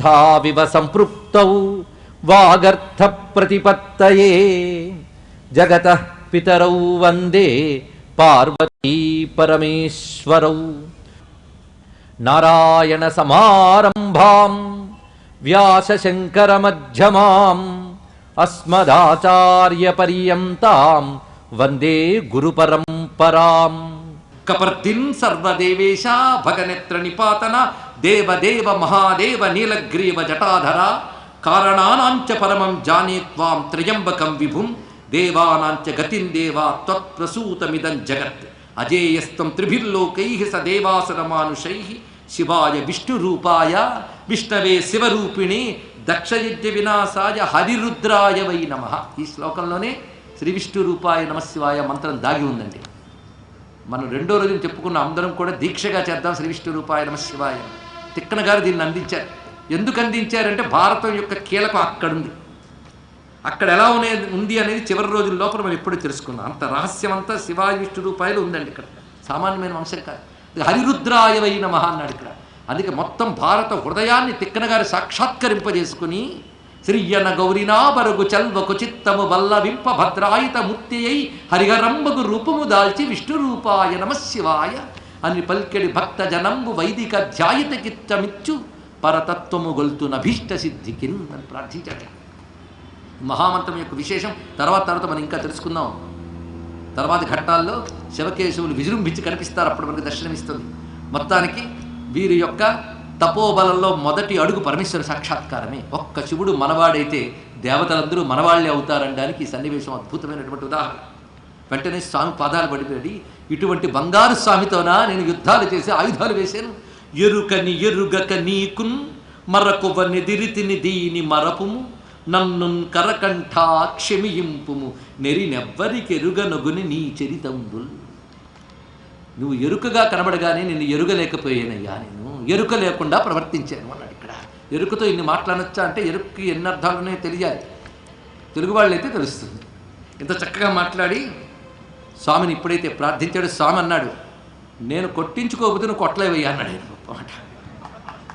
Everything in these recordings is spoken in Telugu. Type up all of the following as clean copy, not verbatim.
గ్రంథావివ సంపృక్తౌ వాగర్థ ప్రతిపత్తయే జగతః పితరౌ వందే పార్వతీ పరమేశ్వరౌ. నారాయణ సమారంభాం వ్యాసశంకర మధ్యమాం అస్మదాచార్య పర్యంతాం వందే గురు పరంపరాం. కపర్దిన్ సర్వదేవేశ భగనేత్ర నిపాతన దేవదేవ మహాదేవ నీలగ్రీవ జటాధర కారణానాంచ పరమం జానే త్వాం త్రయంబకం విభుం దేవానాంచ గతిం దేవా త్వత్ప్రసూతమిదం జగత్ అజేయస్తం త్రిభిర్లోకైః స దేవాసురమానుషైః శివాయ విష్ణురూపాయ విష్ణవే శివరూపిణి దక్షయజ్ఞ వినాశాయ హరిరుద్రాయ వై నమః. ఈ శ్లోకంలోనే శ్రీ విష్ణు రూపాయ నమశివాయ మంత్రం దాగి ఉందండి. మనం రెండో రోజున చెప్పుకున్న అందరం కూడా దీక్షగా చేద్దాం శ్రీ విష్ణు రూపాయ నమశివాయ. తిక్కన గారు దీన్ని అందించారు. ఎందుకు అందించారంటే భారతం యొక్క కీలకం అక్కడుంది. అక్కడ ఎలా ఉంది అనేది చివరి రోజుల లోపల మనం ఎప్పుడు తెలుసుకున్నాం. అంత రహస్యం అంతా శివాయ విష్ణు రూపాయలు ఉందండి. ఇక్కడ సామాన్యమైన అంశం కాదు. హరిరుద్రాయ వై నమః అన్నాడు ఇక్కడ. అందుకే మొత్తం భారత హృదయాన్ని తిక్కన గారు సాక్షాత్కరింపజేసుకుని శ్రీయన గౌరినా బరుగు చల్వకు చిత్తము బల్లవింప భద్రాయిత మూర్తి అయి హరిహరంబగు రూపము దాల్చి విష్ణు రూపాయ నమశివాయ అని పల్కెడి భక్త జనంబు వైదిక ధ్యాయిత కిత్తమిచ్చు పరతత్వము గొల్తున భీష్ట సిద్ధికిన్ అని ప్రార్థించాడు. మహామంత్రం యొక్క విశేషం తర్వాత మనం ఇంకా తెలుసుకుందాం. తర్వాత ఘట్టాల్లో శివకేశవులు విజృంభించి కనిపిస్తారు. అప్పుడు మనకు దర్శనమిస్తుంది. మొత్తానికి వీరి యొక్క తపోబలంలో మొదటి అడుగు పరమేశ్వర సాక్షాత్కారమే. ఒక్క శివుడు మనవాడైతే దేవతలందరూ మనవాళ్లే అవుతారనడానికి ఈ సన్నివేశం అద్భుతమైనటువంటి ఉదాహరణ. వెంటనే స్వామి పాదాలు పడిపోయి, ఇటువంటి బంగారు స్వామితోనా నేను యుద్ధాలు చేసి ఆయుధాలు వేశాను? ఎరుకని ఎరుగక నీకున్ మరకువనెదిరితిని దీని మరపుము నన్ను కరకంఠ క్షమియింపుము నెరినెవ్వరికెరుగనొగుని నీ చరితంబుల్. నువ్వు ఎరుకగా కనబడగానే నేను ఎరుగలేకపోయానయ్యా. నేను ఎరుక లేకుండా ప్రవర్తించాను అన్నాడు. ఇక్కడ ఎరుకతో ఇన్ని మాట్లాడొచ్చా అంటే ఎరుకకి ఎన్ని అర్థాలు ఉన్నాయో తెలియాలి. తెలుగు వాళ్ళైతే తెలుస్తుంది. ఇంత చక్కగా మాట్లాడి స్వామిని ఎప్పుడైతే ప్రార్థించాడో స్వామి అన్నాడు, నేను కొట్టించుకోకపోతే నువ్వు కొట్టలేవయ్యా అన్నాడు. ఆయన గొప్ప మాట.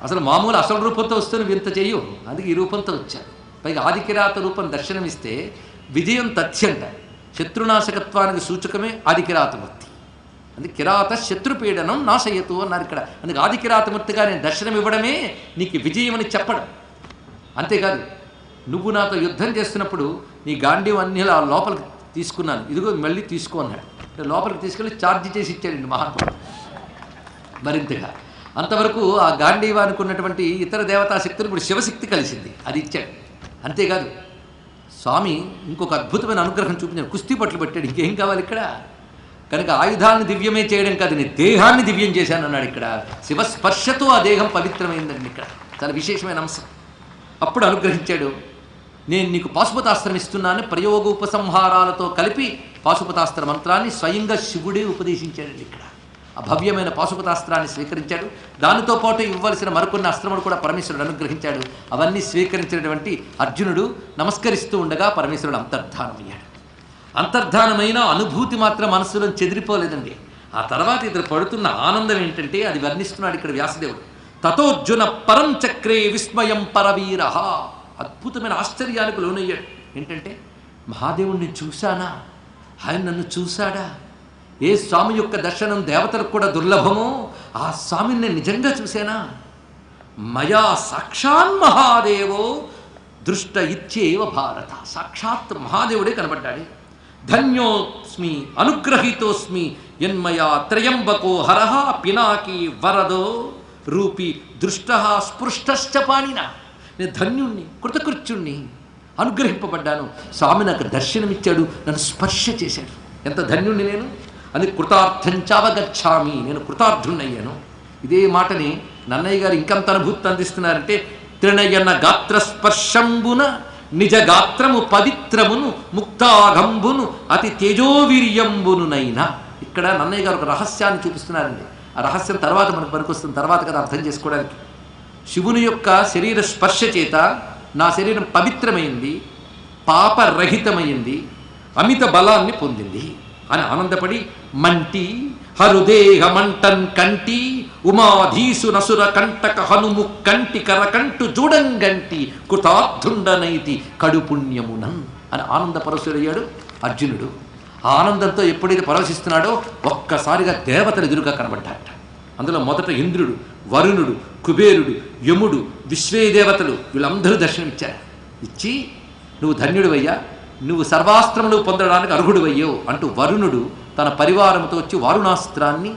అసలు రూపంతో వస్తే నువ్వు ఇంత చెయ్యు. అందుకే ఈ రూపంతో వచ్చాను. పైగా ఆదికిరాత రూపం దర్శనమిస్తే విజయం తథ్యంట. శత్రునాశకత్వానికి సూచకమే ఆదికిరాతమూర్తి. అందుకే కిరాత శత్రుపీడనం నాశయతు అన్నారు ఇక్కడ. అందుకే ఆదికిరాతమూర్తిగా నేను దర్శనం ఇవ్వడమే నీకు విజయం అని చెప్పడం. అంతేకాదు, నువ్వు నాతో యుద్ధం చేస్తున్నప్పుడు నీ గాంధీ అన్ని లోపలికి తీసుకున్నాను, ఇదిగో మళ్ళీ తీసుకో అన్నాడు. లోపలికి తీసుకెళ్ళి ఛార్జ్ చేసి ఇచ్చాడండి మహాత్ముడు. మరింతగా అంతవరకు ఆ గాంధీవానికి ఉన్నటువంటి ఇతర దేవతా శక్తులు ఇప్పుడు శివశక్తి కలిసింది, అది ఇచ్చాడు. అంతేకాదు, స్వామి ఇంకొక అద్భుతమైన అనుగ్రహం చూపించాడు. కుస్తీ పట్లు పెట్టాడు. ఇంకేం కావాలి ఇక్కడ? కనుక ఆయుధాలను దివ్యమే చేయడం కాదు, నేను దేహాన్ని దివ్యం చేశాను అన్నాడు. ఇక్కడ శివస్పర్శతో ఆ దేహం పవిత్రమైందండి. ఇక్కడ చాలా విశేషమైన అంశం. అప్పుడు అనుగ్రహించాడు, నేను నీకు పాశుపతాస్త్రం ఇస్తున్నాను. ప్రయోగోపసంహారాలతో కలిపి పాశుపతాస్త్ర మంత్రాన్ని స్వయంగా శివుడే ఉపదేశించాడండి. ఇక్కడ ఆ భవ్యమైన పాశుపతాస్త్రాన్ని స్వీకరించాడు. దానితో పాటు ఇవ్వవలసిన మరికొన్ని అస్త్రములు కూడా పరమేశ్వరుడు అనుగ్రహించాడు. అవన్నీ స్వీకరించినటువంటి అర్జునుడు నమస్కరిస్తూ ఉండగా పరమేశ్వరుడు అంతర్ధానమయ్యాడు. అంతర్ధానమైన అనుభూతి మాత్రం మనస్సులో చెదిరిపోలేదండి. ఆ తర్వాత ఇతడు పడుతున్న ఆనందం ఏంటంటే అది వర్ణిస్తున్నాడు ఇక్కడ వ్యాసదేవుడు. తతోర్జున పరం చక్రే విస్మయం పరవీర. అద్భుతమైన ఆశ్చర్యానికి లోనయ్యాడు. ఏంటంటే, మహాదేవుణ్ణి చూశానా? ఆయన నన్ను చూశాడా? ఏ స్వామి యొక్క దర్శనం దేవతలకు కూడా దుర్లభమో ఆ స్వామిని నేను నిజంగా చూశానా? మయా సాక్షాన్ మహాదేవో దృష్ట ఇత్యేవ భారత. సాక్షాత్ మహాదేవుడే కనబడ్డాడే. ధన్యోస్మి అనుగ్రహీతోస్మి యన్మయా త్రయంబకో హరః పినాకి వరదో రూపి దృష్ట స్పృష్టశ్చ పాణిన. నేను ధన్యుణ్ణి, కృతకృత్యుణ్ణి, అనుగ్రహింపబడ్డాను. స్వామి నాకు దర్శనమిచ్చాడు, నన్ను స్పర్శ చేశాడు. ఎంత ధన్యుణ్ణి నేను! అని కృతార్థంచావగచ్చామి, నేను కృతార్థుణ్ణయ్యాను. ఇదే మాటని నన్నయ్య గారు ఇంకంత అనుభూతి అందిస్తున్నారంటే, త్రినయన గాత్రస్పర్శంబున నిజ గాత్రము పవిత్రమును ముక్తాగంబును అతి తేజోవీర్యంబునునైనా. ఇక్కడ నన్నయ్య గారు ఒక రహస్యాన్ని చూపిస్తున్నారండి. ఆ రహస్యం తర్వాత మనకు పనికొస్తుంది, తర్వాత కదా అర్థం చేసుకోవడానికి. శివుని యొక్క శరీర స్పర్శ చేత నా శరీరం పవిత్రమైంది, పాపరహితమైంది, అమిత బలాన్ని పొందింది అని ఆనందపడి మంటి హరుదేహ మంటన్ కంటి ఉమాధీసు నసుర కంటక హనుము కంటి కరకంటు జూడంగంటి కృతార్థుండనైతి కడుపుణ్యమునన్ అని ఆనందపరచుడయ్యాడు అర్జునుడు. ఆ ఆనందంతో ఎప్పుడైతే పరవశిస్తున్నాడో ఒక్కసారిగా దేవతలు ఎదురుగా కనబడ్డారట. అందులో మొదట ఇంద్రుడు, వరుణుడు, కుబేరుడు, యముడు, విశ్వేదేవతలు వీళ్ళందరూ దర్శనమిచ్చారు. ఇచ్చి నువ్వు ధన్యుడివయ్యా, నువ్వు సర్వాస్త్రములు పొందడానికి అర్హుడివయ్యావు అంటూ వరుణుడు తన పరివారంతో వచ్చి వారుణాస్త్రాన్ని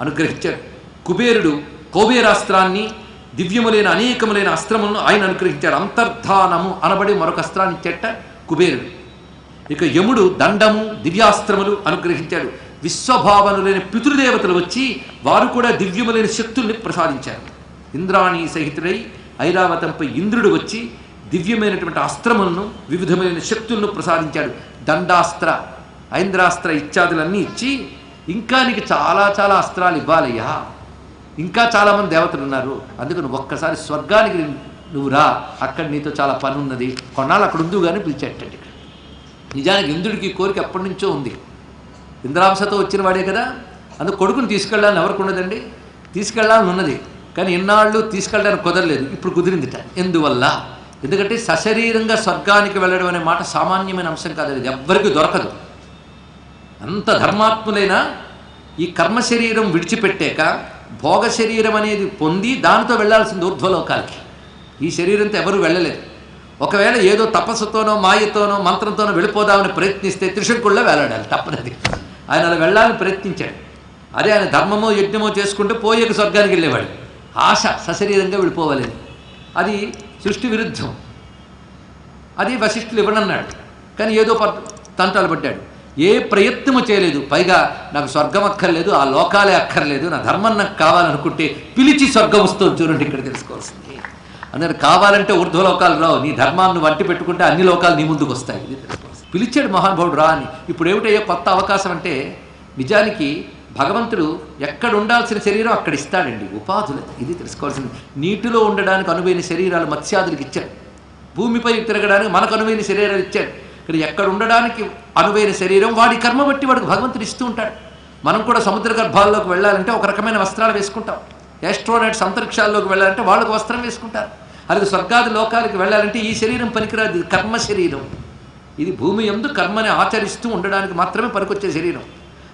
అనుగ్రహించాడు. కుబేరుడు కౌబేరాస్త్రాన్ని, దివ్యములైన అనేకములైన అస్త్రములను ఆయన అనుగ్రహించాడు. అంతర్ధానము అనబడి మరొక అస్త్రాన్ని ఇచ్చేట కుబేరుడు. ఇక యముడు దండము, దివ్యాస్త్రములు అనుగ్రహించాడు. విశ్వభావనులైన పితృదేవతలు వచ్చి వారు కూడా దివ్యములైన శక్తుల్ని ప్రసాదించారు. ఇంద్రాణి సహితుడై ఐరావతంపై ఇంద్రుడు వచ్చి దివ్యమైనటువంటి అస్త్రములను, వివిధమైన శక్తులను ప్రసాదించాడు. దండాస్త్ర, ఐంద్రాస్త్ర ఇత్యాదులన్నీ ఇచ్చి ఇంకా నీకు చాలా చాలా అస్త్రాలు ఇవ్వాలయ్యా, ఇంకా చాలామంది దేవతలు ఉన్నారు, అందుకు నువ్వు ఒక్కసారి స్వర్గానికి నువ్వు రా, అక్కడ నీతో చాలా పని ఉన్నది, కొన్నాళ్ళు అక్కడ ఉందు కానీ పిలిచేటండి. ఇక్కడ నిజానికి ఇంద్రుడికి కోరిక ఎప్పటి నుంచో ఉంది. ఇంద్రాంశతో వచ్చిన వాడే కదా, అందుకు కొడుకుని తీసుకెళ్ళాలని ఎవరికి ఉండదండి, తీసుకెళ్ళాలని ఉన్నది. కానీ ఇన్నాళ్ళు తీసుకెళ్ళడానికి కుదరలేదు, ఇప్పుడు కుదిరిందిట. ఎందువల్ల? ఎందుకంటే సశరీరంగా స్వర్గానికి వెళ్ళడం అనే మాట సామాన్యమైన అంశం కాదు, అది ఎవ్వరికీ దొరకదు. అంత ధర్మాత్ములైనా ఈ కర్మ శరీరం విడిచిపెట్టాక భోగ శరీరం అనేది పొంది దానితో వెళ్లాల్సింది ఊర్ధ్వలోకాలకి. ఈ శరీరంతో ఎవరు వెళ్ళలేదు. ఒకవేళ ఏదో తపస్సుతోనో మాయతోనో మంత్రంతోనో వెళ్ళిపోదామని ప్రయత్నిస్తే త్రిశంకుల్లో వేలాడాలి, తప్పనది. ఆయన అలా వెళ్ళాలని ప్రయత్నించాడు. అదే ఆయన ధర్మమో యజ్ఞమో చేసుకుంటే పోయేక స్వర్గానికి వెళ్ళేవాడు. ఆశ సశరీరంగా వెళ్ళిపోవాలని, అది సృష్టి విరుద్ధం. అది వశిష్ఠులు ఇవ్వనన్నాడు, కానీ ఏదో తంటాలు పడ్డాడు. ఏ ప్రయత్నము చేయలేదు. పైగా నాకు స్వర్గం అక్కర్లేదు, ఆ లోకాలే అక్కర్లేదు, నా ధర్మం నాకు కావాలనుకుంటే పిలిచి స్వర్గం వస్తుంది. చూడండి ఇక్కడ తెలుసుకోవాల్సింది. అందరు కావాలంటే ఊర్ధ్వలోకాలు రావు, నీ ధర్మాన్ని వంటి పెట్టుకుంటే అన్ని లోకాలు నీ ముందుకు వస్తాయి. ఇది తెలుసుకోవాల్సింది. పిలిచాడు మహానుభావుడు రా అని. ఇప్పుడు ఏమిటయ్యో కొత్త అవకాశం అంటే, నిజానికి భగవంతుడు ఎక్కడ ఉండాల్సిన శరీరం అక్కడ ఇస్తాడండి, ఉపాధులు. ఇది తెలుసుకోవాల్సింది. నీటిలో ఉండడానికి అనువైన శరీరాలు మత్స్యాదులకు ఇచ్చాడు, భూమిపై తిరగడానికి మనకు అనువైన శరీరాలు ఇచ్చాడు. ఇక్కడ ఎక్కడ ఉండడానికి అనువైన శరీరం వాడి కర్మ బట్టి వాడికి భగవంతుడు ఇస్తూ ఉంటాడు. మనం కూడా సముద్ర గర్భాల్లోకి వెళ్ళాలంటే ఒక రకమైన వస్త్రాలు వేసుకుంటాం. యాస్ట్రోనైట్స్ అంతరిక్షాల్లోకి వెళ్ళాలంటే వాళ్ళకు వస్త్రం వేసుకుంటారు. అలాగే స్వర్గాది లోకాలకు వెళ్ళాలంటే ఈ శరీరం పనికిరాదు, ఇది కర్మ శరీరం. ఇది భూమి యందు కర్మని ఆచరిస్తూ ఉండడానికి మాత్రమే పనికొచ్చే శరీరం.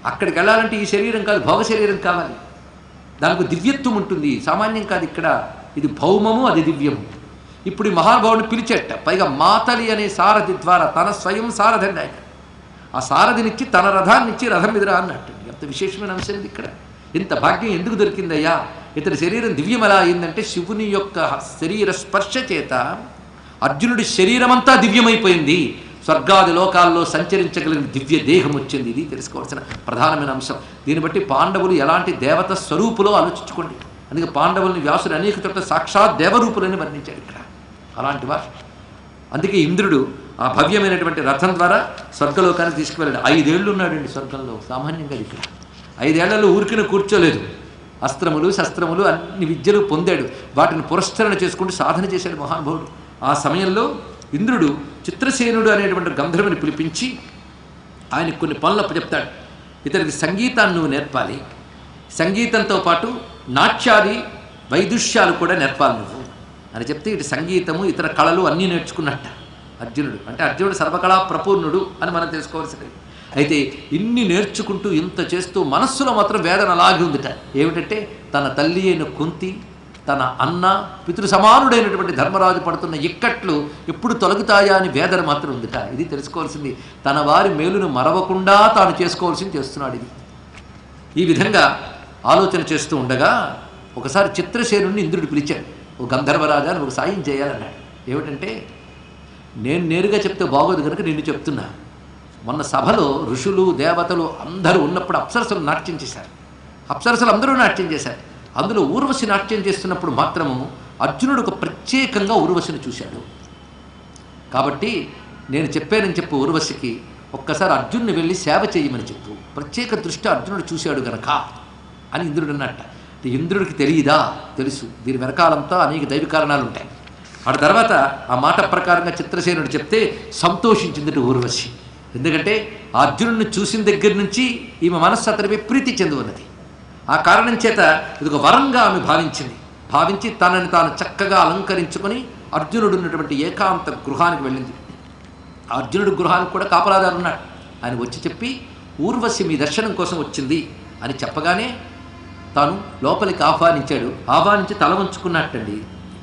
అక్కడికి వెళ్ళాలంటే ఈ శరీరం కాదు, భోగ శరీరం కావాలి. దానికి దివ్యత్వం ఉంటుంది, సామాన్యం కాదు. ఇక్కడ ఇది భౌమము, అది దివ్యము. ఇప్పుడు ఈ మహానుభావుడిని పిలిచేట, పైగా మాతలి అనే సారథి ద్వారా, తన స్వయం సారథండి ఆయన. ఆ సారథినిచ్చి తన రథాన్నిచ్చి రథం ఎదురా అన్నట్టు. ఎంత విశేషమైన అంశం ఇది. ఇక్కడ ఇంత భాగ్యం ఎందుకు దొరికిందయ్యా? ఇతని శరీరం దివ్యం ఎలా అయిందంటే, శివుని యొక్క శరీర స్పర్శ చేత అర్జునుడి శరీరమంతా దివ్యమైపోయింది. స్వర్గాది లోకాల్లో సంచరించగలిగిన దివ్య దేహం వచ్చింది. ఇది తెలుసుకోవాల్సిన ప్రధానమైన అంశం. దీన్ని బట్టి పాండవులు ఎలాంటి దేవత స్వరూపులో ఆలోచించుకోండి. అందుకే పాండవుల్ని వ్యాసుడు అనేక చోట్ల సాక్షాత్ దేవరూపులని వర్ణించాడు ఇక్కడ. అలాంటి వారు. అందుకే ఇంద్రుడు ఆ భవ్యమైనటువంటి రథం ద్వారా స్వర్గలోకానికి తీసుకువెళ్ళాడు. 5 ఏళ్ళు ఉన్నాడండి స్వర్గంలో, సామాన్యంగా ఇక్కడ. 5 ఏళ్లలో ఊరికిన కూర్చోలేదు. అస్త్రములు, శస్త్రములు, అన్ని విద్యలు పొందాడు. వాటిని పురస్కరణ చేసుకుంటూ సాధన చేశాడు మహానుభావుడు. ఆ సమయంలో ఇంద్రుడు చిత్రసేనుడు అనేటువంటి గంధర్వుని పిలిపించి ఆయనకు కొన్ని పనులు అప్పచెప్తాడు. ఇతనికి సంగీతాన్ని నువ్వు నేర్పాలి, సంగీతంతో పాటు నాట్యాది వైదుష్యాలు కూడా నేర్పాలి నువ్వు అని చెప్తే, ఇటు సంగీతము ఇతర కళలు అన్నీ నేర్చుకున్నట్ట అర్జునుడు. అంటే అర్జునుడు సర్వకళా ప్రపూర్ణుడు అని మనం తెలుసుకోవాల్సింది. అయితే ఇన్ని నేర్చుకుంటూ ఇంత చేస్తూ మనస్సులో మాత్రం వేదన అలాగే ఉందిట. ఏమిటంటే, తన తల్లి అయిన కుంతి, తన అన్న, పితృ సమానుడైనటువంటి ధర్మరాజు పడుతున్న ఇక్కట్లు ఎప్పుడు తొలగుతాయా అని వేదన మాత్రం ఉందిట. ఇది తెలుసుకోవాల్సింది. తన వారి మేలును మరవకుండా తాను చేసుకోవాల్సింది చేస్తున్నాడు. ఇది ఈ విధంగా ఆలోచన చేస్తూ ఉండగా ఒకసారి చిత్రసేనుడిని ఇంద్రుడు పిలిచాడు. ఓ గంధర్వరాజా, నువ్వు సాయం చేయాలన్నాడు. ఏమిటంటే, నేను నేరుగా చెప్తే బాగోదు కనుక నిన్ను చెప్తున్నా. మొన్న సభలో ఋషులు, దేవతలు అందరూ ఉన్నప్పుడు అప్సరసలు నాట్యం చేశారు. అప్సరసలు అందరూ నాట్యం చేశారు. అందులో ఊర్వశి నాట్యం చేస్తున్నప్పుడు మాత్రము అర్జునుడు ఒక ప్రత్యేకంగా ఊర్వశిని చూశాడు. కాబట్టి నేను చెప్పానని చెప్పు ఊర్వశికి, ఒక్కసారి అర్జునుని వెళ్ళి సేవ చేయమని చెప్పు, ప్రత్యేక దృష్టి అర్జునుడు చూశాడు గనక అని ఇంద్రుడు అన్నట్ట. ఇంద్రుడికి తెలియదా? తెలుసు. దీని వెనకాలంతా అనేక దైవ కారణాలు ఉంటాయి. ఆ తర్వాత ఆ మాట ప్రకారంగా చిత్రసేనుడు చెప్తే సంతోషించింది ఊర్వశి. ఎందుకంటే అర్జునుడిని చూసిన దగ్గర నుంచి ఈమె మనస్సు అతనిపై ప్రీతి చెంది ఉన్నది. ఆ కారణం చేత ఇది ఒక వరంగా ఆమె భావించింది. భావించి తనని తాను చక్కగా అలంకరించుకొని అర్జునుడు ఉన్నటువంటి ఏకాంత గృహానికి వెళ్ళింది. ఆ అర్జునుడి గృహానికి కూడా కాపలాదారు ఉన్నాడు. ఆయన వచ్చి చెప్పి ఊర్వశి మీ దర్శనం కోసం వచ్చింది అని చెప్పగానే తాను లోపలికి ఆహ్వానించి తల వంచుకున్నట్టండి.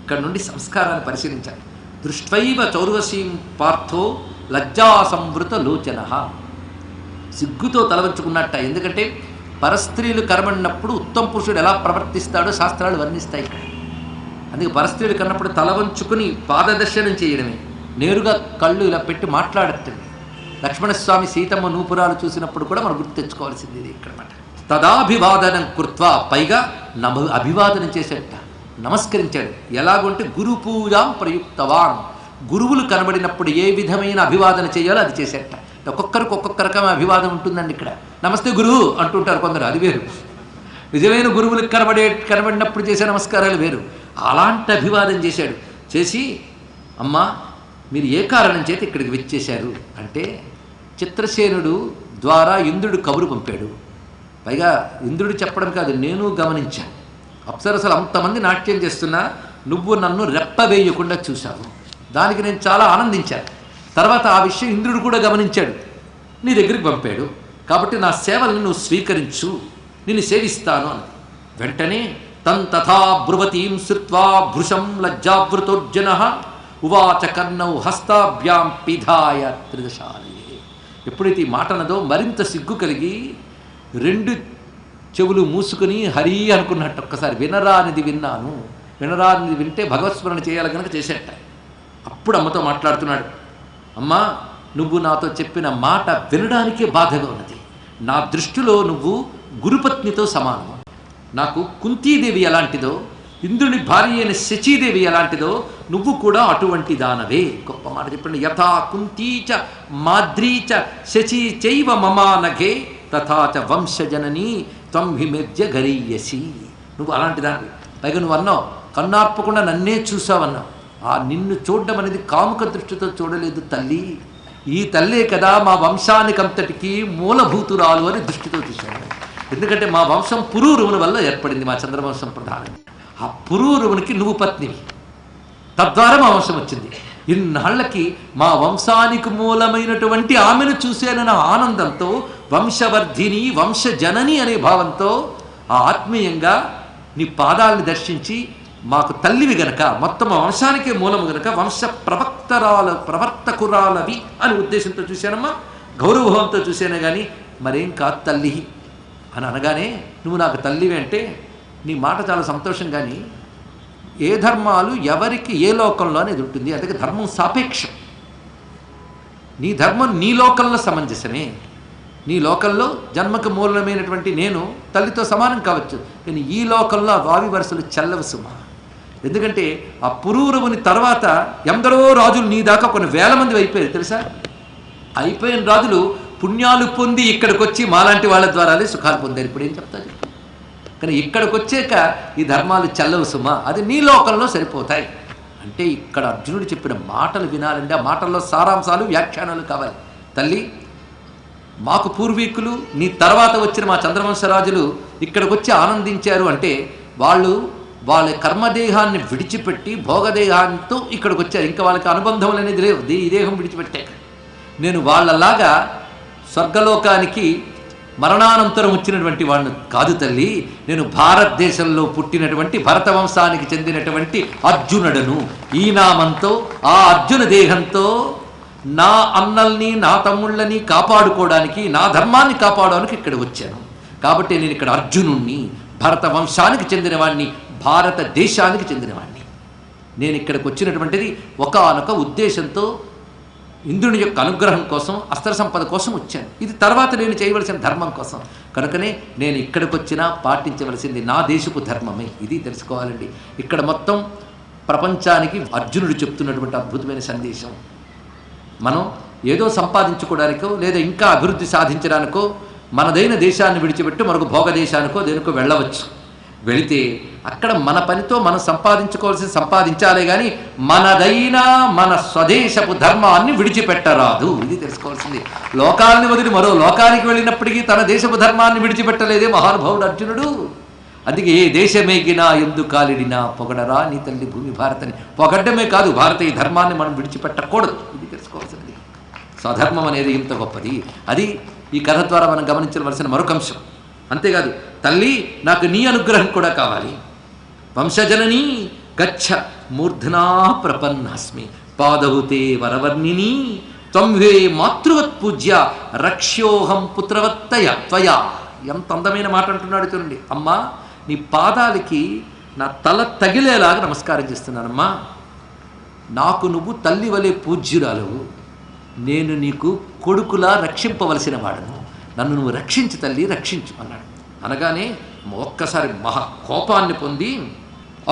ఇక్కడ నుండి సంస్కారాన్ని పరిశీలించాలి. దృష్ట్వైవ చౌర్వశీం పార్థో లజ్జా సంవృత లోచన, సిగ్గుతో తల వంచుకున్నట్ట. ఎందుకంటే పరస్త్రీలు కనబడినప్పుడు ఉత్తమ పురుషుడు ఎలా ప్రవర్తిస్తాడో శాస్త్రాలు వర్ణిస్తాయి ఇక్కడ. అందుకే పరస్త్రీలు కన్నప్పుడు తల వంచుకుని పాదదర్శనం చేయడమే, నేరుగా కళ్ళు ఇలా పెట్టి మాట్లాడటండి. లక్ష్మణస్వామి సీతమ్మ నూపురాలు చూసినప్పుడు కూడా మనం గుర్తు తెచ్చుకోవాల్సింది ఇది ఇక్కడ మాట. తదాభివాదనం కృత్వా, పైగా అభివాదనం చేసేట, నమస్కరించాడు. ఎలాగంటే గురు పూజాం ప్రయుక్తవాన్, గురువులు కనబడినప్పుడు ఏ విధమైన అభివాదన చేయాలో అది చేసేట. ఒక్కొక్కరికి ఒక్కొక్క రకమైన అభివాదం ఉంటుందండి. ఇక్కడ నమస్తే గురువు అంటుంటారు కొందరు, అది వేరు. నిజమైన గురువులకు కనబడినప్పుడు చేసే నమస్కారాలు వేరు. అలాంటి అభివాదం చేశాడు. చేసి అమ్మా మీరు ఏ కారణం చేత ఇక్కడికి విచ్చేశారు అంటే, చిత్రసేనుడు ద్వారా ఇంద్రుడు కబురు పంపాడు. పైగా ఇంద్రుడు చెప్పడం కాదు, నేను గమనించాను. అప్సరసలు అంతమంది నాట్యం చేస్తున్నా నువ్వు నన్ను రెప్పవేయకుండా చూశావు, దానికి నేను చాలా ఆనందించాను. తర్వాత ఆ విషయం ఇంద్రుడు కూడా గమనించాడు, నీ దగ్గరికి పంపాడు. కాబట్టి నా సేవలను నువ్వు స్వీకరించు, నిన్ను సేవిస్తాను అని. వెంటనే తథా బ్రువతీం శ్రుత్వా భృశం లజ్జావృతోర్జన ఉవాచ కర్ణౌ హస్తాభ్యాం పిధాయ త్రిదశాలి. ఎప్పుడైతే ఈ మాట అన్నదో మరింత సిగ్గు కలిగి రెండు చెవులు మూసుకుని హరి అనుకున్నట్టు ఒక్కసారి వినరానిది విన్నాను, వినరానిది వింటే భగవత్స్మరణ చేయాలి కనుక చేసేట. అప్పుడు అమ్మతో మాట్లాడుతున్నాడు, అమ్మా నువ్వు నాతో చెప్పిన మాట వినడానికే బాధగా ఉన్నది. నా దృష్టిలో నువ్వు గురుపత్నితో సమానము. నాకు కుంతీదేవి ఎలాంటిదో, ఇంద్రుని భార్య అయిన శచీదేవి ఎలాంటిదో, నువ్వు కూడా అటువంటి దానవే. గొప్ప మాట చెప్పండి. యథా కుంతీచ మాద్రీచ శచీ చైవ మమానఘే తథాచ వంశజననీ త్వం హిమేద్య గరీయసి. నువ్వు అలాంటి దానివి. పైగా నువ్వు అన్నావు కన్నార్పకుండా నన్నే చూసావన్నావు. ఆ నిన్ను చూడడం అనేది కాముక దృష్టితో చూడలేదు తల్లి, ఈ తల్లే కదా మా వంశానికి అంతటికీ మూలభూతురాలు అని దృష్టితో చూశాడు. ఎందుకంటే మా వంశం పురూరవుని వల్ల ఏర్పడింది, మా చంద్రవంశం ప్రధానం. ఆ పురూరవునికి నువ్వు పత్నివి, తద్వారా మా వంశం వచ్చింది. ఇన్నాళ్లకి మా వంశానికి మూలమైనటువంటి ఆమెను చూశానన్న ఆనందంతో, వంశవర్ధిని వంశజనని అనే భావంతో ఆ ఆత్మీయంగా నీ పాదాలను దర్శించి, మాకు తల్లివి గనక, మొత్తం వంశానికే మూలము గనక వంశ ప్రవర్తకురాలవి అని ఉద్దేశంతో చూశానమ్మా, గౌరవభావంతో చూశానే కానీ మరేం కాదు తల్లి అని అనగానే, నువ్వు నాకు తల్లివి అంటే నీ మాట చాలా సంతోషం. కానీ ఏ ధర్మాలు ఎవరికి ఏ లోకంలో అనేది ఉంటుంది. అందుకే ధర్మం సాపేక్షం. నీ ధర్మం నీ లోకంలో సమంజసమే. నీ లోకంలో జన్మకు మూలమైనటువంటి నేను తల్లితో సమానం కావచ్చు, కానీ ఈ లోకంలో ఆ వావి వరుసలు చెల్లవు సుమా. ఎందుకంటే ఆ పురూరవుని తర్వాత ఎందరో రాజులు నీ దాకా కొన్ని వేల మంది అయిపోయారు తెలుసా. అయిపోయిన రాజులు పుణ్యాలు పొంది ఇక్కడికి వచ్చి మాలాంటి వాళ్ళ ద్వారానే సుఖాలు పొందారు. ఇప్పుడు ఏం చెప్తారు? కానీ ఇక్కడికి వచ్చాక ఈ ధర్మాలు చెల్లవు సుమా, అది నీ లోకంలో సరిపోతాయి. అంటే ఇక్కడ అర్జునుడు చెప్పిన మాటలు వినాలంటే ఆ మాటల్లో సారాంశాలు వ్యాఖ్యానాలు కావాలి. తల్లి మాకు పూర్వీకులు నీ తర్వాత వచ్చిన మా చంద్రవంశరాజులు ఇక్కడికి వచ్చి ఆనందించారు అంటే వాళ్ళ కర్మదేహాన్ని విడిచిపెట్టి భోగదేహాంతో ఇక్కడికి వచ్చారు. ఇంకా వాళ్ళకి అనుబంధం అనేది లేవు, ఈ దేహం విడిచిపెట్టాక. నేను వాళ్ళలాగా స్వర్గలోకానికి మరణానంతరం వచ్చినటువంటి వాడిని కాదు తల్లి. నేను భారతదేశంలో పుట్టినటువంటి భరతవంశానికి చెందినటువంటి అర్జునుడను. ఈ నామంతో ఆ అర్జున దేహంతో నా అన్నల్ని నా తమ్ముళ్ళని కాపాడుకోవడానికి, నా ధర్మాన్ని కాపాడడానికి ఇక్కడ వచ్చాను. కాబట్టి నేను ఇక్కడ అర్జునుణ్ణి, భరత వంశానికి చెందినవాడిని, భారతదేశానికి చెందినవాడిని. నేను ఇక్కడికి వచ్చినటువంటిది ఒకానొక ఉద్దేశంతో, ఇంద్రుని యొక్క అనుగ్రహం కోసం, అస్త్ర సంపద కోసం వచ్చాను. ఇది తర్వాత నేను చేయవలసిన ధర్మం కోసం. కనుకనే నేను ఇక్కడికి వచ్చినా పాటించవలసింది నా దేశపు ధర్మమే. ఇది తెలుసుకోవాలండి. ఇక్కడ మొత్తం ప్రపంచానికి అర్జునుడు చెప్తున్నటువంటి అద్భుతమైన సందేశం. మనం ఏదో సంపాదించుకోవడానికో లేదా ఇంకా అభివృద్ధి సాధించడానికో మనదైన దేశాన్ని విడిచిపెట్టి మరొక భోగ దేశానికో దేనికో వెళ్ళవచ్చు. వెళితే అక్కడ మన పనితో మనం సంపాదించుకోవాల్సి సంపాదించాలే కానీ మనదైనా మన స్వదేశపు ధర్మాన్ని విడిచిపెట్టరాదు. ఇది తెలుసుకోవాల్సింది. లోకాల్ని వదిలి మరో లోకానికి వెళ్ళినప్పటికీ తన దేశపు ధర్మాన్ని విడిచిపెట్టలేదే మహానుభావుడు అర్జునుడు. అందుకే ఏ దేశమేగినా ఎందు కాలిడినా పొగడరా నీ తల్లి భూమి భారతని. పొగడ్డమే కాదు, భారతీయ ధర్మాన్ని మనం విడిచిపెట్టకూడదు. ఇది తెలుసుకోవాల్సింది. స్వధర్మం అనేది ఇంత గొప్పది. అది ఈ కథ ద్వారా మనం గమనించవలసిన మరొక అంశం. అంతేకాదు, తల్లి నాకు నీ అనుగ్రహం కూడా కావాలి. వంశజననీ గచ్చ మూర్ధనా ప్రపన్నాస్మి పాదవుతే వరవర్ణిని త్వం వే మాతృవత్ పూజ్య రక్ష్యోహం పుత్రవత్తయ త్వయా. ఎంత అందమైన మాట అంటున్నాడు చూడండి. అమ్మా, నీ పాదాలకి నా తల తగిలేలాగా నమస్కారం చేస్తున్నానమ్మా. నాకు నువ్వు తల్లి వలె పూజ్యురాలు, నేను నీకు కొడుకులా రక్షింపవలసిన వాడను, నన్ను నువ్వు రక్షించు తల్లి, రక్షించు అన్నాడు. అనగానే ఒక్కసారి మహా కోపాన్ని పొంది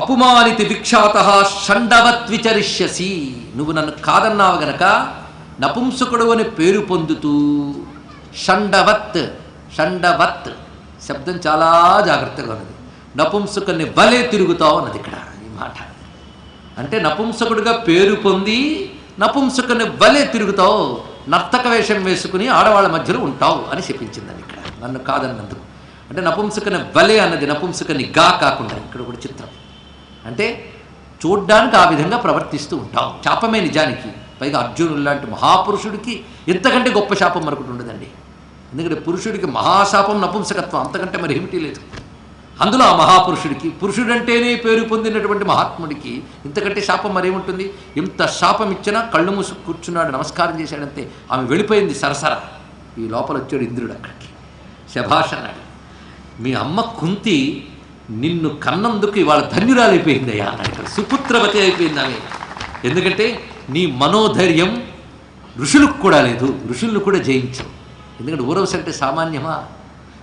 అపుమానితి విఖ్యాత షండవత్ విచరిష్యసి, నువ్వు నన్ను కాదన్నావు గనక నపుంసకుడు అని పేరు పొందుతూ షండవత్, షండవత్ శబ్దం చాలా జాగ్రత్తగా ఉన్నది. నపుంసకుని వలే తిరుగుతావు అన్నది ఇక్కడ ఈ మాట. అంటే నపుంసకుడిగా పేరు పొంది నపుంసకుని వలే తిరుగుతావు, నర్తక వేషం వేసుకుని ఆడవాళ్ళ మధ్యలో ఉంటావు అని చెప్పించిందని ఇక్కడ నన్ను కాదన్నందుకు. అంటే నపుంసకుని వలే అన్నది నపుంసకుని గా కాకుండా ఇక్కడ కూడా చిత్రం. అంటే చూడ్డానికి ఆ విధంగా ప్రవర్తిస్తూ ఉంటావు. శాపమే నిజానికి. పైగా అర్జునుడు లాంటి మహాపురుషుడికి ఇంతకంటే గొప్ప శాపం మరొకటి ఉండదండి. ఎందుకంటే పురుషుడికి మహాశాపం నపుంసకత్వం, అంతకంటే మరి ఏమిటి లేదు. అందులో ఆ మహాపురుషుడికి, పురుషుడంటేనే పేరు పొందినటువంటి మహాత్ముడికి ఇంతకంటే శాపం మరేముంటుంది. ఇంత శాపం ఇచ్చినా కళ్ళు మూసు కూర్చున్నాడు, నమస్కారం చేశాడంతే. ఆమె వెళ్ళిపోయింది సరసర. ఈ లోపల వచ్చాడు ఇంద్రుడు అక్కడికి. శభాష్ అన్నాడు. మీ అమ్మ కుంతి నిన్ను కన్నందుకు ఇవాళ ధన్యురాలైపోయిందయ్యా అన్నాడు. ఇక్కడ సుపుత్రవతి అయిపోయింది ఆమె. ఎందుకంటే నీ మనోధైర్యం ఋషులకు కూడా లేదు, ఋషులను కూడా జయించు. ఎందుకంటే ఊరవశ అంటే సామాన్యమా?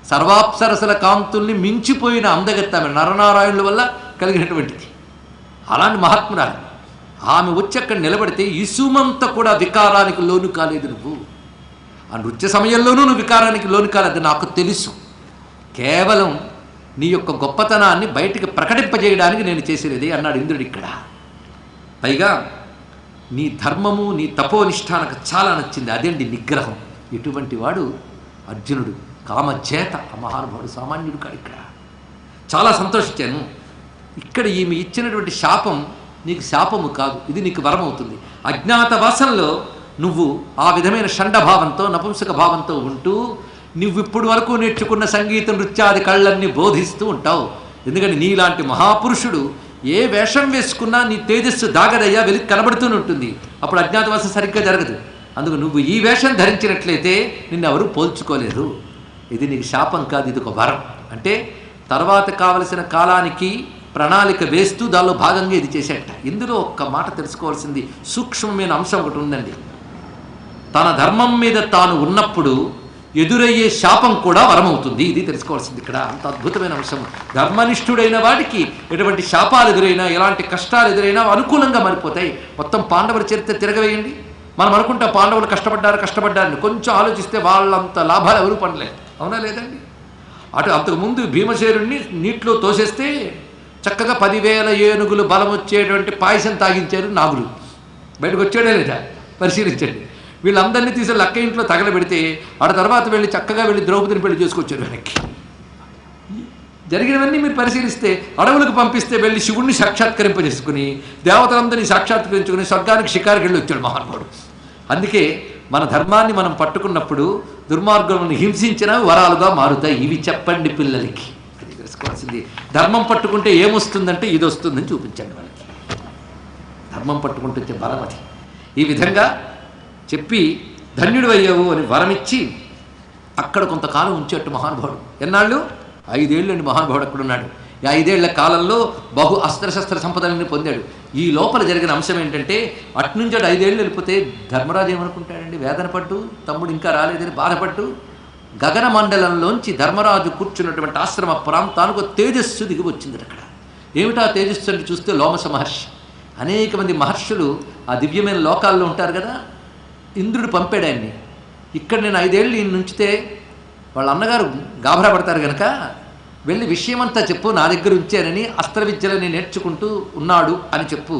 సర్వాప్సరసల కాంతుల్ని మించిపోయిన అందగత్త ఆమె, నరనారాయణుల వల్ల కలిగినటువంటిది. అలాంటి మహాత్మురాలు ఆమె వచ్చి అక్కడ నిలబడితే ఇసుమంత కూడా వికారానికి లోను కాలేదు నువ్వు. ఆ నృత్య సమయంలోనూ నువ్వు వికారానికి లోను కాలేదు, నాకు తెలుసు. కేవలం నీ యొక్క గొప్పతనాన్ని బయటికి ప్రకటింపజేయడానికి నేను చేసేది అన్నాడు ఇంద్రుడు ఇక్కడ. పైగా నీ ధర్మము, నీ తపోనిష్ట నాకు చాలా నచ్చింది, అదేంటి నిగ్రహం. ఇటువంటి వాడు అర్జునుడు, కామచేత. ఆ మహానుభావుడు సామాన్యుడు కాడు. ఇక్కడ చాలా సంతోషించాను. ఇక్కడ ఈమె ఇచ్చినటువంటి శాపం నీకు శాపము కాదు, ఇది నీకు వరం అవుతుంది. అజ్ఞాతవాసంలో నువ్వు ఆ విధమైన షండభావంతో, నపుంసక భావంతో ఉంటూ నువ్వు ఇప్పుడు వరకు నేర్చుకున్న సంగీత నృత్యాది కళ్ళన్ని బోధిస్తూ ఉంటావు. ఎందుకంటే నీలాంటి మహాపురుషుడు ఏ వేషం వేసుకున్నా నీ తేజస్సు దాగదయ్యా వెలికి కనబడుతూనే ఉంటుంది. అప్పుడు అజ్ఞాతవాసం సరిగ్గా జరగదు. అందుకు నువ్వు ఈ వేషం ధరించినట్లయితే నిన్ను ఎవరు పోల్చుకోలేరు. ఇది నీకు శాపం కాదు, ఇది ఒక వరం. అంటే తర్వాత కావలసిన కాలానికి ప్రణాళిక వేస్తూ దానిలో భాగంగా ఇది చేసేట. ఇందులో ఒక్క మాట తెలుసుకోవాల్సింది, సూక్ష్మమైన అంశం ఒకటి ఉందండి. తన ధర్మం మీద తాను ఉన్నప్పుడు ఎదురయ్యే శాపం కూడా వరమవుతుంది. ఇది తెలుసుకోవాల్సింది ఇక్కడ. అంత అద్భుతమైన అంశం. ధర్మనిష్ఠుడైన వాడికి ఎటువంటి శాపాలు ఎదురైనా, ఎలాంటి కష్టాలు ఎదురైనా అనుకూలంగా మారిపోతాయి. మొత్తం పాండవుల చరిత్ర తిరగవేయండి. మనం అనుకుంటా పాండవులు కష్టపడ్డారని. కొంచెం ఆలోచిస్తే వాళ్ళంత లాభాలు ఎవరు పడలేదు. అవునా లేదండి? అంతకుముందు భీమసేనుడిని నీటిలో తోసేస్తే చక్కగా 10,000 ఏనుగులు బలం వచ్చేటువంటి పాయసం తాగించారు నాగులు. బయటకు వచ్చాడే లేదా పరిశీలించండి. వీళ్ళందరినీ తీసి లక్క ఇంట్లో తగలబెడితే తర్వాత వెళ్ళి చక్కగా వెళ్ళి ద్రౌపదిని పెళ్లి చేసుకొచ్చారు వెనక్కి. జరిగినవన్నీ మీరు పరిశీలిస్తే అడవులకు పంపిస్తే వెళ్ళి శివుణ్ణి సాక్షాత్కరింపజేసుకుని దేవతలందరినీ సాక్షాత్కరించుకుని స్వర్గానికి షికారికి వెళ్ళి వచ్చాడు మహానుభావుడు. అందుకే మన ధర్మాన్ని మనం పట్టుకున్నప్పుడు దుర్మార్గులను హింసించినా వరాలుగా మారుతాయి. ఇవి చెప్పండి పిల్లలకి. అది తెలుసుకోవాల్సింది. ధర్మం పట్టుకుంటే ఏమొస్తుందంటే ఇది వస్తుందని చూపించండి వాళ్ళకి. ధర్మం పట్టుకుంటే వచ్చే బలం అది. ఈ విధంగా చెప్పి ధన్యుడు అయ్యావు అని వరమిచ్చి అక్కడ కొంతకాలం ఉంచేట్టు మహానుభావుడు. ఎన్నాళ్ళు? 5 ఏళ్ళు అండి మహానుభావుడు అక్కడ ఉన్నాడు. ఈ 5 ఏళ్ల కాలంలో బహు అస్త్రశస్త్ర సంపదలని పొందాడు. ఈ లోపల జరిగిన అంశం ఏంటంటే అట్నుంచి 5 ఏళ్ళు వెళ్ళిపోతే ధర్మరాజు ఏమనుకుంటాడండి, వేదన పట్టు తమ్ముడు ఇంకా రాలేదని బాధపట్టు గగన మండలంలోంచి ధర్మరాజు కూర్చున్నటువంటి ఆశ్రమ ప్రాంతానికి తేజస్సు దిగి వచ్చింది. అక్కడ ఏమిటా తేజస్సు అంటే చూస్తే లోమస మహర్షి. అనేక మంది మహర్షులు ఆ దివ్యమైన లోకాల్లో ఉంటారు కదా. ఇంద్రుడు పంపాడు ఆయన్ని. ఇక్కడ నేను 5 ఏళ్ళు ఈయన నుంచితే వాళ్ళ అన్నగారు గాభరా పడతారు కనుక వెళ్ళి విషయమంతా చెప్పు, నా దగ్గర ఉంచానని అస్త్ర విద్యలని నేర్చుకుంటూ ఉన్నాడు అని చెప్పు,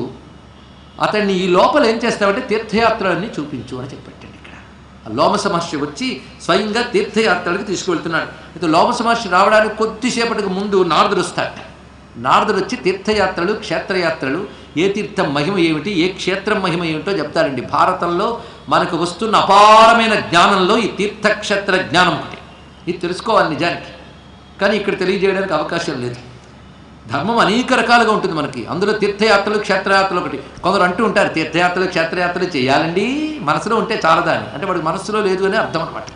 అతన్ని ఈ లోపల ఏం చేస్తామంటే తీర్థయాత్రలన్నీ చూపించు అని చెప్పట్టండి. ఇక్కడ ఆ లోమస మహర్షి వచ్చి స్వయంగా తీర్థయాత్రలకు తీసుకువెళ్తున్నాడు. అయితే లోమస మహర్షి రావడానికి కొద్దిసేపటికి ముందు నారదుడు వస్తాడు. నారదుడు వచ్చి తీర్థయాత్రలు, క్షేత్రయాత్రలు, ఏ తీర్థం మహిమ ఏమిటి, ఏ క్షేత్రం మహిమ ఏమిటో చెప్తారండి. భారతంలో మనకు వస్తున్న అపారమైన జ్ఞానంలో ఈ తీర్థక్షేత్ర జ్ఞానం ఒకటి. ఇది తెలుసుకోవాలి నిజానికి, కానీ ఇక్కడ తెలియజేయడానికి అవకాశం లేదు. ధర్మం అనేక రకాలుగా ఉంటుంది మనకి, అందులో తీర్థయాత్రలు, క్షేత్రయాత్రలు ఒకటి. కొందరు అంటూ ఉంటారు తీర్థయాత్రలు, క్షేత్రయాత్రలు చేయాలండి, మనసులో ఉంటే చాలదా అని. అంటే వాడికి మనసులో లేదు అని అర్థం అనమాట.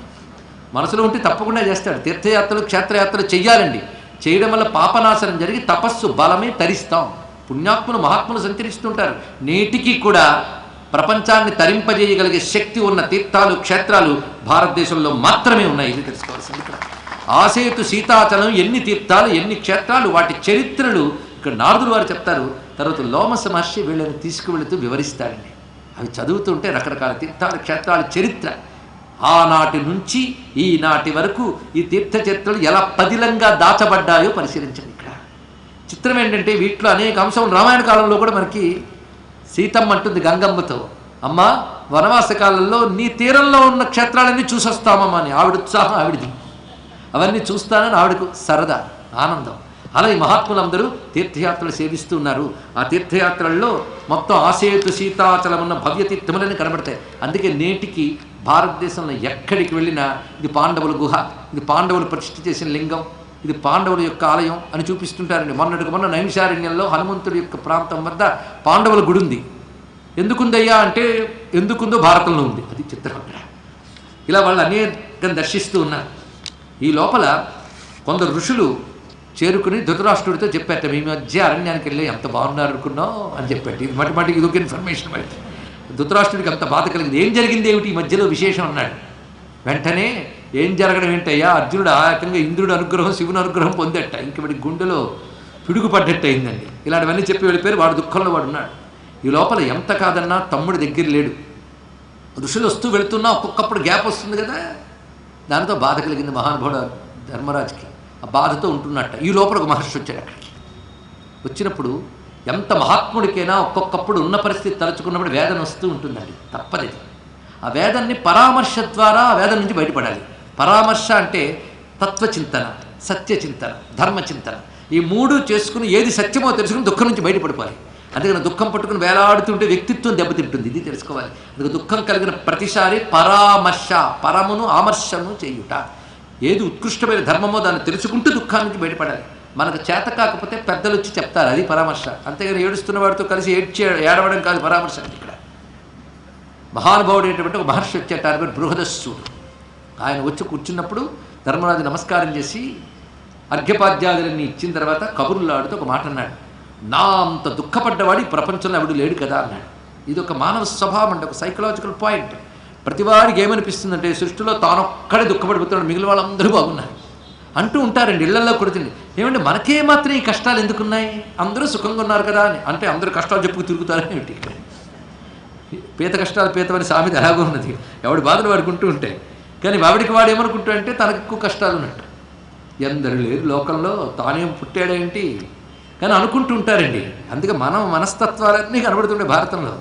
మనసులో ఉంటే తప్పకుండా చేస్తాడు. తీర్థయాత్రలు, క్షేత్రయాత్రలు చెయ్యాలండి. చేయడం వల్ల పాపనాశనం జరిగి తపస్సు బలమే తరిస్తాం. పుణ్యాత్ములు, మహాత్ములు సంచరిస్తుంటారు. నేటికి కూడా ప్రపంచాన్ని తరింపజేయగలిగే శక్తి ఉన్న తీర్థాలు, క్షేత్రాలు భారతదేశంలో మాత్రమే ఉన్నాయి. ఇది తెలుసుకోవాల్సింది. ఇక్కడ ఆసేతు సీతాచలం, ఎన్ని తీర్థాలు, ఎన్ని క్షేత్రాలు, వాటి చరిత్రలు ఇక్కడ నారదులు వారు చెప్తారు. తర్వాత లోమస మహర్షి వీళ్ళని తీసుకువెళుతూ వివరిస్తాడండి. అవి చదువుతుంటే రకరకాల తీర్థాలు, క్షేత్రాల చరిత్ర ఆనాటి నుంచి ఈనాటి వరకు ఈ తీర్థచరిత్రలు ఎలా పదిలంగా దాచబడ్డాయో పరిశీలించండి. ఇక్కడ చిత్రం ఏంటంటే వీటిలో అనేక అంశం రామాయణ కాలంలో కూడా మనకి సీతమ్మ అంటుంది గంగమ్మతో, అమ్మ వనవాస కాలంలో నీ తీరంలో ఉన్న క్షేత్రాలన్నీ చూసొస్తామమ్మా అని. ఆవిడ ఉత్సాహం ఆవిడది, అవన్నీ చూస్తానని ఆవిడకు సరదా, ఆనందం. అలా ఈ మహాత్ములందరూ తీర్థయాత్రలు సేవిస్తూ ఉన్నారు. ఆ తీర్థయాత్రల్లో మొత్తం ఆసేతు సీతాచలం ఉన్న భవ్య తీర్థములని కనబడతాయి. అందుకే నేటికి భారతదేశంలో ఎక్కడికి వెళ్ళినా ఇది పాండవుల గుహ, ఇది పాండవులు ప్రతిష్ఠ చేసిన లింగం, ఇది పాండవుల యొక్క ఆలయం అని చూపిస్తుంటారండి. మొన్న నైమిషారణ్యంలో హనుమంతుడి యొక్క ప్రాంతం వద్ద పాండవుల గుడి ఉంది. ఎందుకుందయ్యా అంటే ఎందుకుందో భారతంలో ఉంది. అది చిత్రం. ఇలా వాళ్ళు అనేకం దర్శిస్తూ ఉన్నారు. ఈ లోపల కొందరు ఋషులు చేరుకుని ధృతరాష్ట్రుడితో చెప్పారట, మీ మధ్య అరణ్యానికి వెళ్ళి ఎంత బాగున్నారు అనుకున్నావు అని చెప్పారు. ఇది మటిమాటికి ఇదొక ఇన్ఫర్మేషన్ పడింది. ధృతరాష్ట్రుడికి అంత బాధ కలిగింది. ఏం జరిగింది ఏమిటి ఈ మధ్యలో విశేషం అన్నాడు. వెంటనే ఏం జరగడం ఏంటయ్యా, అర్జునుడు ఆ రకంగా ఇంద్రుడు అనుగ్రహం, శివుని అనుగ్రహం పొందట, ఇంక వాడి గుండెలో పిడుగు పడ్డట్టు అయిందండి. ఇలాంటివన్నీ చెప్పి వెళ్ళిపోయారు. వాడు దుఃఖంలో వాడు ఉన్నాడు. ఈ లోపల ఎంత కాదన్నా తమ్ముడి దగ్గర లేడు. ఋషులు వస్తూ వెళుతున్నా ఒక్కొక్కప్పుడు గ్యాప్ వస్తుంది కదా, దానితో బాధ కలిగింది మహానుభావుడు ధర్మరాజుకి. ఆ బాధతో ఉంటున్నట్ట. ఈ లోపల ఒక మహర్షి వచ్చాడు. అక్కడికి వచ్చినప్పుడు ఎంత మహాత్ముడికైనా ఒక్కొక్కప్పుడు ఉన్న పరిస్థితి తలుచుకున్నప్పుడు వేదన వస్తూ ఉంటుందండి, తప్పలేదు. ఆ వేదాన్ని పరామర్శ ద్వారా ఆ వేదం నుంచి బయటపడాలి. పరామర్శ అంటే తత్వచింతన, సత్యచింతన, ధర్మచింతన. ఈ మూడు చేసుకుని ఏది సత్యమో తెలుసుకుని దుఃఖం నుంచి బయటపడిపోవాలి. అందుకని దుఃఖం పట్టుకుని వేలాడుతుంటే వ్యక్తిత్వం దెబ్బతింటుంది. ఇది తెలుసుకోవాలి. అందుకు దుఃఖం కలిగిన ప్రతిసారి పరామర్శ, పరమును ఆమర్శను చేయుట. ఏది ఉత్కృష్టమైన ధర్మమో దాన్ని తెలుసుకుంటూ దుఃఖాన్ని నుంచి బయటపడాలి. మనకు చేత కాకపోతే పెద్దలు వచ్చి చెప్తారు, అది పరామర్శ. అంతేగాని ఏడుస్తున్న వాడితో కలిసి ఏడవడం కాదు పరామర్శ. ఇక్కడ మహానుభావుడు ఏంటంటే ఒక మహర్షి వచ్చేట, ఆయన పేరు బృహదస్సుడు. ఆయన వచ్చి కూర్చున్నప్పుడు ధర్మరాజు నమస్కారం చేసి అర్ఘ్యపాద్యాదులన్నీ ఇచ్చిన తర్వాత కబుర్లాడుతూ ఒక మాట అన్నాడు. నా అంత దుఃఖపడ్డవాడు ఈ ప్రపంచంలో ఎవడు లేడు కదా అన్నాడు. ఇది ఒక మానవ స్వభావం అంటే ఒక సైకలాజికల్ పాయింట్. ప్రతివాడికి ఏమనిపిస్తుందంటే సృష్టిలో తానొక్కడే దుఃఖపడిపోతున్నాడు, మిగిలిన వాళ్ళందరూ బాగున్నారు అంటూ ఉంటారండి. ఇళ్లల్లో కొడుతుంది. ఏమంటే మనకే మాత్రం ఈ కష్టాలు ఎందుకున్నాయి, అందరూ సుఖంగా ఉన్నారు కదా అని. అంటే అందరూ కష్టాలు చెప్పుకు తిరుగుతారని ఏమిటి? ఇక్కడ పీత కష్టాలు పీతమని సామెత ఎలాగో ఉన్నది. ఎవడి బాధలు వాడుకుంటూ ఉంటాయి. కానీ వాడికి వాడు ఏమనుకుంటూ అంటే తనకు ఎక్కువ కష్టాలు ఉన్నట్టు. ఎందరు లేరు లోకంలో, తానేం పుట్టాడేంటి కానీ అనుకుంటూ ఉంటారండి. అందుకే మనస్తత్వాలన్నీ కనబడుతుండే భారతంలో.